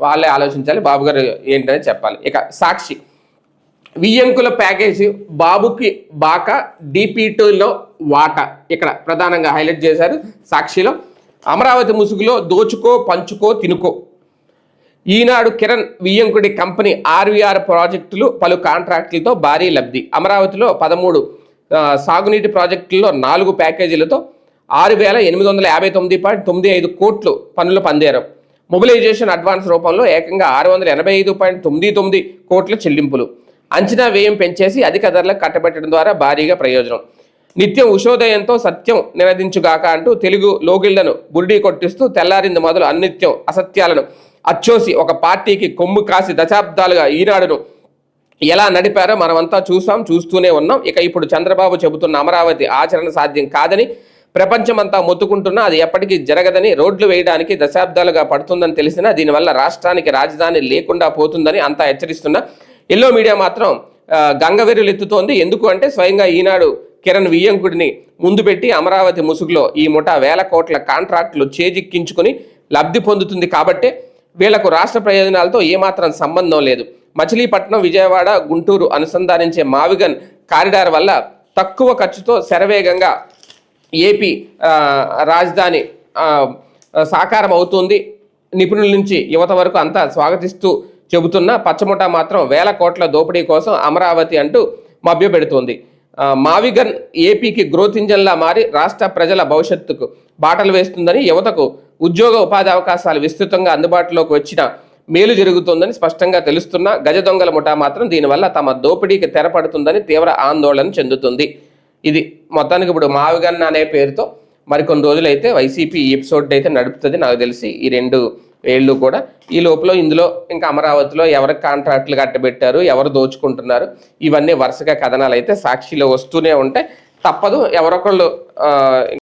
వాళ్ళే ఆలోచించాలి, బాబు గారు ఏంటని చెప్పాలి. ఇక సాక్షి వియ్యంకుల ప్యాకేజీ బాబుకి బాక DP2లో వాటా ఇక్కడ ప్రధానంగా హైలైట్ చేశారు సాక్షిలో. అమరావతి ముసుగులో దోచుకో పంచుకో తినుకో. ఈనాడు కిరణ్ వియ్యంకుడి కంపెనీ RVR ప్రాజెక్టులు పలు కాంట్రాక్టులతో భారీ లబ్ధి. అమరావతిలో 13 సాగునీటి ప్రాజెక్టుల్లో 4 ప్యాకేజీలతో 6,859.95 కోట్లు పనులు పొందారు. మొబిలైజేషన్ అడ్వాన్స్ రూపంలో ఏకంగా 685.99 కోట్ల చెల్లింపులు. అంచనా వ్యయం పెంచేసి అధిక ధరలకు కట్టబెట్టడం ద్వారా భారీగా ప్రయోజనం. నిత్యం ఉషోదయంతో సత్యం నినదించుగాక అంటూ తెలుగు లోగిళ్లను బురిడీ కొట్టిస్తూ తెల్లారింది మొదలు అనిత్యం అసత్యాలను అచ్చోసి ఒక పార్టీకి కొమ్ము కాసి దశాబ్దాలుగా ఈనాడును ఎలా నడిపారో మనమంతా చూస్తూనే ఉన్నాం. ఇక ఇప్పుడు చంద్రబాబు చెబుతున్న అమరావతి ఆచరణ సాధ్యం కాదని ప్రపంచమంతా మొత్తుకుంటున్నా అది ఎప్పటికీ జరగదని, రోడ్లు వేయడానికి దశాబ్దాలుగా పడుతుందని తెలిసినా దీనివల్ల రాష్ట్రానికి రాజధాని లేకుండా పోతుందని అంతా హెచ్చరిస్తున్నా ఎల్లో మీడియా మాత్రం గంగవెర్రులెత్తుతోంది. ఎందుకు అంటే స్వయంగా ఈనాడు కిరణ్ వియ్యంకుడిని ముందు పెట్టి అమరావతి ముసుగులో ఈ ముఠా వేల కోట్ల కాంట్రాక్టులు చేజిక్కించుకుని లబ్ధి పొందుతుంది కాబట్టే వీళ్లకు రాష్ట్ర ప్రయోజనాలతో ఏమాత్రం సంబంధం లేదు. మచిలీపట్నం, విజయవాడ, గుంటూరు అనుసంధానించే మావిగన్ కారిడార్ వల్ల తక్కువ ఖర్చుతో శరవేగంగా ఏపీ రాజధాని సాకారం అవుతుంది. నిపుణుల నుంచి యువత వరకు అంతా స్వాగతిస్తూ చెబుతున్న పచ్చముఠ మాత్రం వేల కోట్ల దోపిడీ కోసం అమరావతి అంటూ మభ్యపెడుతోంది. మావిగన్ ఏపీకి గ్రోత్ ఇంజన్లా మారి రాష్ట్ర ప్రజల భవిష్యత్తుకు బాటలు వేస్తుందని, యువతకు ఉద్యోగ ఉపాధి అవకాశాలు విస్తృతంగా అందుబాటులోకి వచ్చిన మేలు జరుగుతుందని స్పష్టంగా తెలుస్తున్న గజ దొంగల ముఠా మాత్రం దీనివల్ల తమ దోపిడీకి తెరపడుతుందని తీవ్ర ఆందోళన చెందుతుంది. ఇది మొత్తానికి ఇప్పుడు మావిగన్ అనే పేరుతో మరికొన్ని రోజులైతే వైసీపీ ఈ ఎపిసోడ్ అయితే నడుపుతుంది నాకు తెలిసి, ఈ 2 ఏళ్ళు కూడా. ఈ లోపల ఇందులో ఇంకా అమరావతిలో ఎవరికి కాంట్రాక్టులు కట్టబెట్టారు, ఎవరు దోచుకుంటున్నారు, ఇవన్నీ వరుసగా కథనాలు అయితే సాక్షిలో వస్తూనే ఉంటాయి. తప్పదు, ఎవరొకళ్ళు